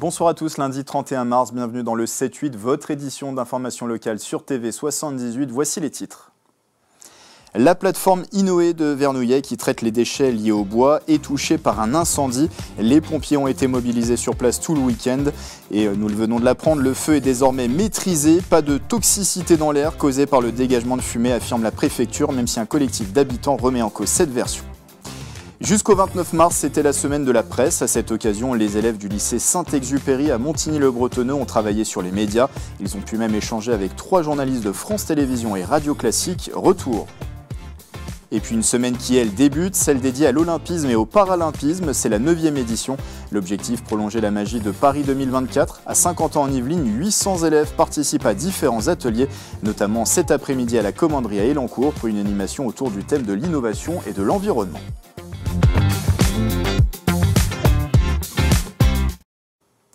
Bonsoir à tous, lundi 31 mars, bienvenue dans le 7-8, votre édition d'information locale sur TV 78. Voici les titres. La plateforme Inoé de Vernouillet, qui traite les déchets liés au bois, est touchée par un incendie. Les pompiers ont été mobilisés sur place tout le week-end. Et nous le venons de l'apprendre, le feu est désormais maîtrisé. Pas de toxicité dans l'air causée par le dégagement de fumée, affirme la préfecture, même si un collectif d'habitants remet en cause cette version. Jusqu'au 29 mars, c'était la semaine de la presse. À cette occasion, les élèves du lycée Saint-Exupéry à Montigny-le-Bretonneux ont travaillé sur les médias. Ils ont pu même échanger avec 3 journalistes de France Télévisions et Radio Classique. Retour. Et puis une semaine qui, elle, débute, celle dédiée à l'olympisme et au paralympisme. C'est la 9e édition. L'objectif, prolonger la magie de Paris 2024. À 50 ans en Yvelines, 800 élèves participent à différents ateliers, notamment cet après-midi à la commanderie à Elancourt pour une animation autour du thème de l'innovation et de l'environnement.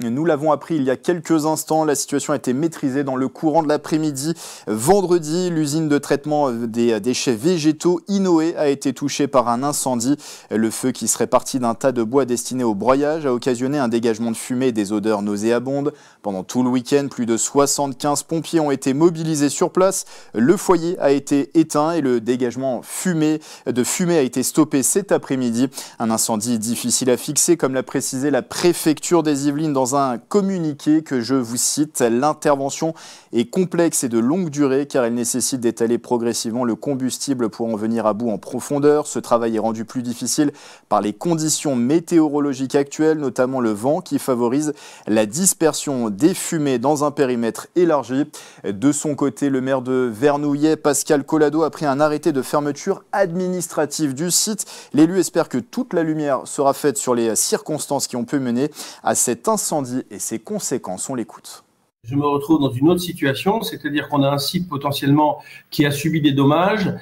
Nous l'avons appris il y a quelques instants, la situation a été maîtrisée dans le courant de l'après-midi. Vendredi, l'usine de traitement des déchets végétaux Inoé a été touchée par un incendie. Le feu, qui serait parti d'un tas de bois destiné au broyage, a occasionné un dégagement de fumée et des odeurs nauséabondes. Pendant tout le week-end, plus de 75 pompiers ont été mobilisés sur place. Le foyer a été éteint et le dégagement de fumée a été stoppé cet après-midi. Un incendie difficile à fixer, comme l'a précisé la préfecture des Yvelines dans un communiqué que je vous cite. L'intervention est complexe et de longue durée car elle nécessite d'étaler progressivement le combustible pour en venir à bout en profondeur. Ce travail est rendu plus difficile par les conditions météorologiques actuelles, notamment le vent qui favorise la dispersion des fumées dans un périmètre élargi. De son côté, le maire de Vernouillet, Pascal Collado, a pris un arrêté de fermeture administrative du site. L'élu espère que toute la lumière sera faite sur les circonstances qui ont pu mener à cet incendie et ses conséquences. On l'écoute. Je me retrouve dans une autre situation, c'est-à-dire qu'on a un site potentiellement qui a subi des dommages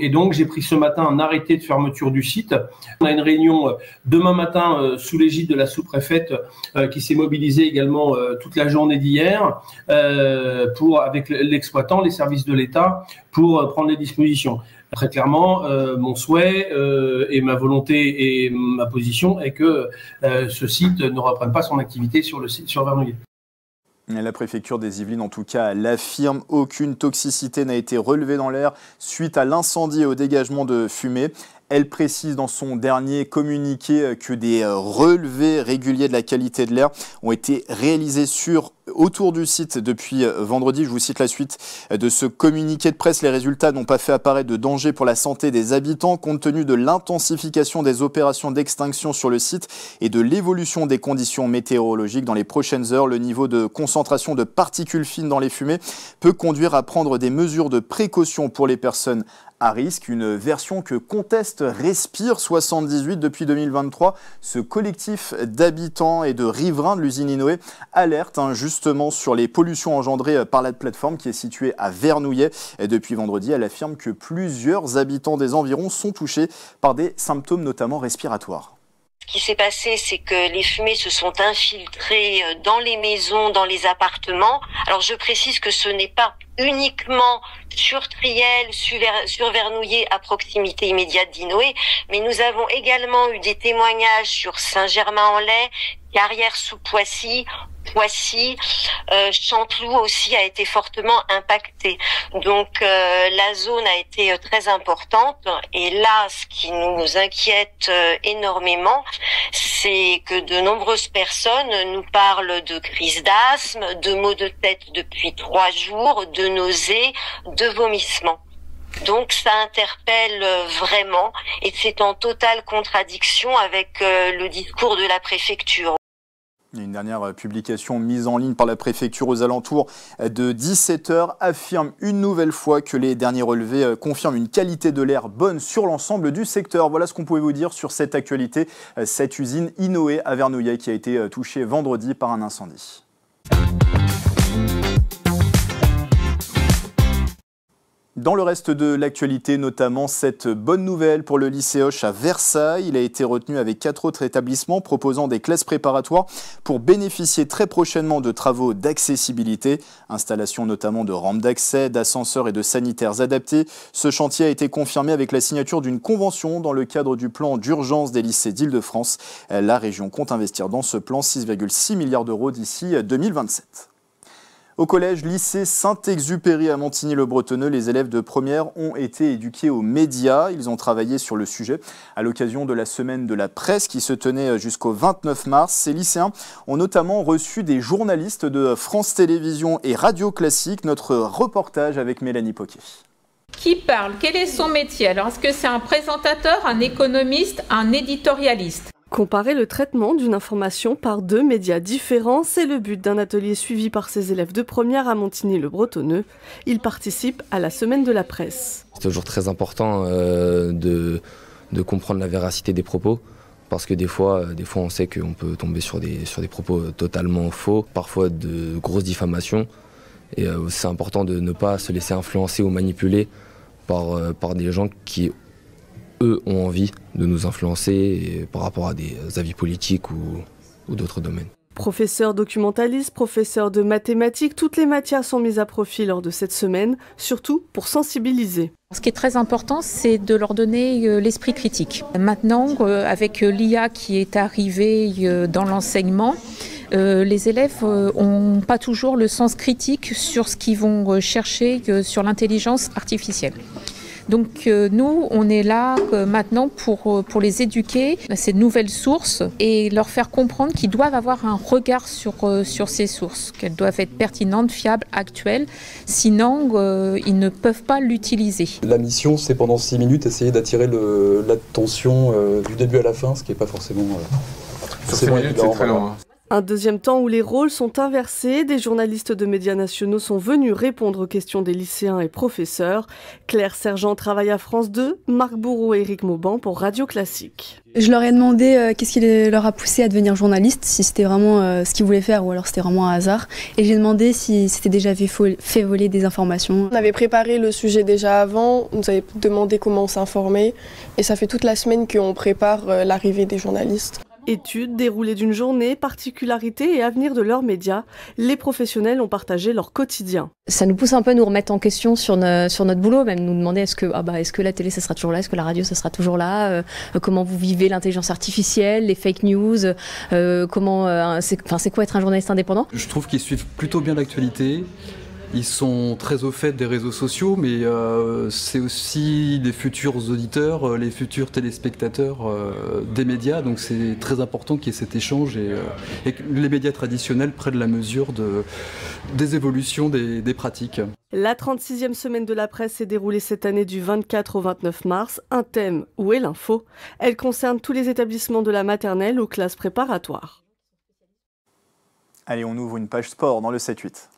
et donc j'ai pris ce matin un arrêté de fermeture du site. On a une réunion demain matin sous l'égide de la sous-préfète qui s'est mobilisée également toute la journée d'hier avec l'exploitant, les services de l'État pour prendre les dispositions. Très clairement, mon souhait et ma volonté et ma position est que ce site ne reprenne pas son activité sur le site sur Vernouillet. La préfecture des Yvelines, en tout cas, l'affirme. Aucune toxicité n'a été relevée dans l'air suite à l'incendie et au dégagement de fumée. Elle précise dans son dernier communiqué que des relevés réguliers de la qualité de l'air ont été réalisés autour du site depuis vendredi. Je vous cite la suite de ce communiqué de presse. Les résultats n'ont pas fait apparaître de danger pour la santé des habitants compte tenu de l'intensification des opérations d'extinction sur le site et de l'évolution des conditions météorologiques. Dans les prochaines heures, le niveau de concentration de particules fines dans les fumées peut conduire à prendre des mesures de précaution pour les personnes à risque, une version que conteste Respire 78 depuis 2023. Ce collectif d'habitants et de riverains de l'usine Inoé alerte justement sur les pollutions engendrées par la plateforme qui est située à Vernouillet. Et depuis vendredi, elle affirme que plusieurs habitants des environs sont touchés par des symptômes notamment respiratoires. Ce qui s'est passé, c'est que les fumées se sont infiltrées dans les maisons, dans les appartements. Alors je précise que ce n'est pas uniquement sur Triel, sur Vernouillet, à proximité immédiate d'Inoé, mais nous avons également eu des témoignages sur Saint-Germain-en-Laye, Carrière-sous-Poissy, Chanteloup aussi a été fortement impacté. Donc la zone a été très importante et là ce qui nous inquiète énormément, c'est que de nombreuses personnes nous parlent de crise d'asthme, de maux de tête depuis 3 jours, de nausées, de vomissements. Donc ça interpelle vraiment et c'est en totale contradiction avec le discours de la préfecture. Une dernière publication mise en ligne par la préfecture aux alentours de 17h affirme une nouvelle fois que les derniers relevés confirment une qualité de l'air bonne sur l'ensemble du secteur. Voilà ce qu'on pouvait vous dire sur cette actualité, cette usine Inoé à Vernouillet qui a été touchée vendredi par un incendie. Dans le reste de l'actualité, notamment cette bonne nouvelle pour le lycée Hoche à Versailles. Il a été retenu avec 4 autres établissements proposant des classes préparatoires pour bénéficier très prochainement de travaux d'accessibilité. Installation notamment de rampes d'accès, d'ascenseurs et de sanitaires adaptés. Ce chantier a été confirmé avec la signature d'une convention dans le cadre du plan d'urgence des lycées d'Île-de-France. La région compte investir dans ce plan 6,6 milliards d'euros d'ici 2027. Au collège lycée Saint-Exupéry à Montigny-le-Bretonneux, les élèves de première ont été éduqués aux médias. Ils ont travaillé sur le sujet à l'occasion de la semaine de la presse qui se tenait jusqu'au 29 mars. Ces lycéens ont notamment reçu des journalistes de France Télévisions et Radio Classique. Notre reportage avec Mélanie Poquet. Qui parle? Quel est son métier? Alors, est-ce que c'est un présentateur, un économiste, un éditorialiste? Comparer le traitement d'une information par 2 médias différents, c'est le but d'un atelier suivi par ces élèves de première à Montigny-le-Bretonneux. Ils participent à la semaine de la presse. C'est toujours très important de comprendre la véracité des propos, parce que des fois on sait qu'on peut tomber sur des propos totalement faux, parfois de grosses diffamations. Et c'est important de ne pas se laisser influencer ou manipuler par des gens qui, eux, ont envie de nous influencer par rapport à des avis politiques ou d'autres domaines. Professeurs documentalistes, professeurs de mathématiques, toutes les matières sont mises à profit lors de cette semaine, surtout pour sensibiliser. Ce qui est très important, c'est de leur donner l'esprit critique. Maintenant, avec l'IA qui est arrivée dans l'enseignement, les élèves n'ont pas toujours le sens critique sur ce qu'ils vont chercher sur l'intelligence artificielle. Donc nous, on est là maintenant pour les éduquer à ces nouvelles sources et leur faire comprendre qu'ils doivent avoir un regard sur ces sources, qu'elles doivent être pertinentes, fiables, actuelles, sinon ils ne peuvent pas l'utiliser. La mission, c'est pendant 6 minutes essayer d'attirer l'attention du début à la fin, ce qui n'est pas forcément... Sur 6 minutes, c'est très long. Un deuxième temps où les rôles sont inversés, des journalistes de médias nationaux sont venus répondre aux questions des lycéens et professeurs. Claire Sergent travaille à France 2, Marc Bourreau et Éric Mauban pour Radio Classique. Je leur ai demandé qu'est-ce qui leur a poussé à devenir journaliste, si c'était vraiment ce qu'ils voulaient faire ou alors c'était vraiment un hasard. Et j'ai demandé si c'était déjà fait voler des informations. On avait préparé le sujet déjà avant, on nous avait demandé comment s'informer et ça fait toute la semaine qu'on prépare l'arrivée des journalistes. Études, déroulé d'une journée, particularités et avenir de leurs médias, les professionnels ont partagé leur quotidien. Ça nous pousse un peu à nous remettre en question sur notre boulot, même nous demander est-ce que la télé ça sera toujours là, est-ce que la radio ça sera toujours là, comment vous vivez l'intelligence artificielle, les fake news, c'est quoi être un journaliste indépendant? Je trouve qu'ils suivent plutôt bien l'actualité. Ils sont très au fait des réseaux sociaux, mais c'est aussi les futurs auditeurs, les futurs téléspectateurs des médias. Donc c'est très important qu'il y ait cet échange et que les médias traditionnels prennent la mesure des évolutions des pratiques. La 36e semaine de la presse s'est déroulée cette année du 24 au 29 mars. Un thème, où est l'info? Elle concerne tous les établissements de la maternelle aux classes préparatoires. Allez, on ouvre une page sport dans le 7-8.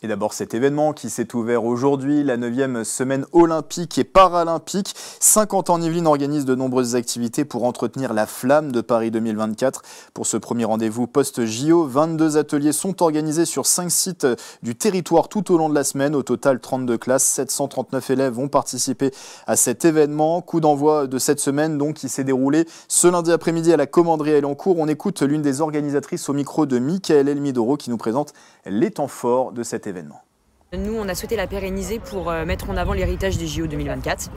Et d'abord cet événement qui s'est ouvert aujourd'hui, la 9e semaine olympique et paralympique. 50 ans en Yvelines organise de nombreuses activités pour entretenir la flamme de Paris 2024. Pour ce premier rendez-vous post-JO, 22 ateliers sont organisés sur 5 sites du territoire tout au long de la semaine. Au total, 32 classes, 739 élèves vont participer à cet événement. Coup d'envoi de cette semaine donc, qui s'est déroulé ce lundi après-midi à la commanderie à Elancourt. On écoute l'une des organisatrices au micro de Michael Elmidoro qui nous présente les temps forts de cet événement. Nous, on a souhaité la pérenniser pour mettre en avant l'héritage des JO 2024.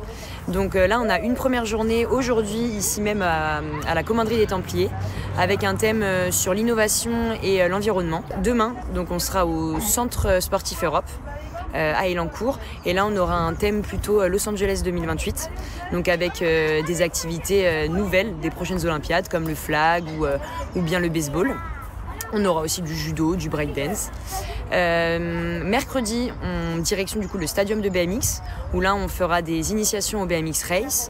Donc là, on a une première journée aujourd'hui, ici même à la commanderie des Templiers, avec un thème sur l'innovation et l'environnement. Demain, donc, on sera au Centre Sportif Europe, à Elancourt. Et là, on aura un thème plutôt Los Angeles 2028, donc avec des activités nouvelles des prochaines Olympiades, comme le flag ou bien le baseball. On aura aussi du judo, du breakdance. Mercredi, en direction du coup le stadium de BMX, où là on fera des initiations au BMX Race.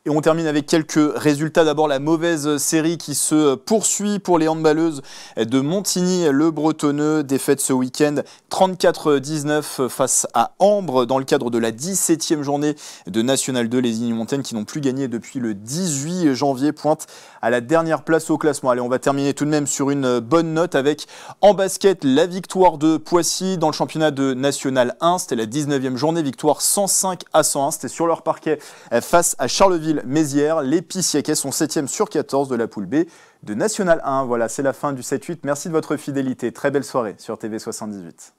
Et on termine avec quelques résultats. D'abord, la mauvaise série qui se poursuit pour les handballeuses de Montigny-le-Bretonneux. Défaite ce week-end 34-19 face à Ambre dans le cadre de la 17e journée de National 2. Les Igny-Montaigne qui n'ont plus gagné depuis le 18 janvier pointent à la dernière place au classement. Allez, on va terminer tout de même sur une bonne note avec en basket la victoire de Poissy dans le championnat de National 1. C'était la 19e journée, victoire 105-101. C'était sur leur parquet face à Charleville-Mézières. Les Pissiacais sont 7e sur 14 de la poule B de National 1. Voilà, c'est la fin du 7-8. Merci de votre fidélité. Très belle soirée sur TV78.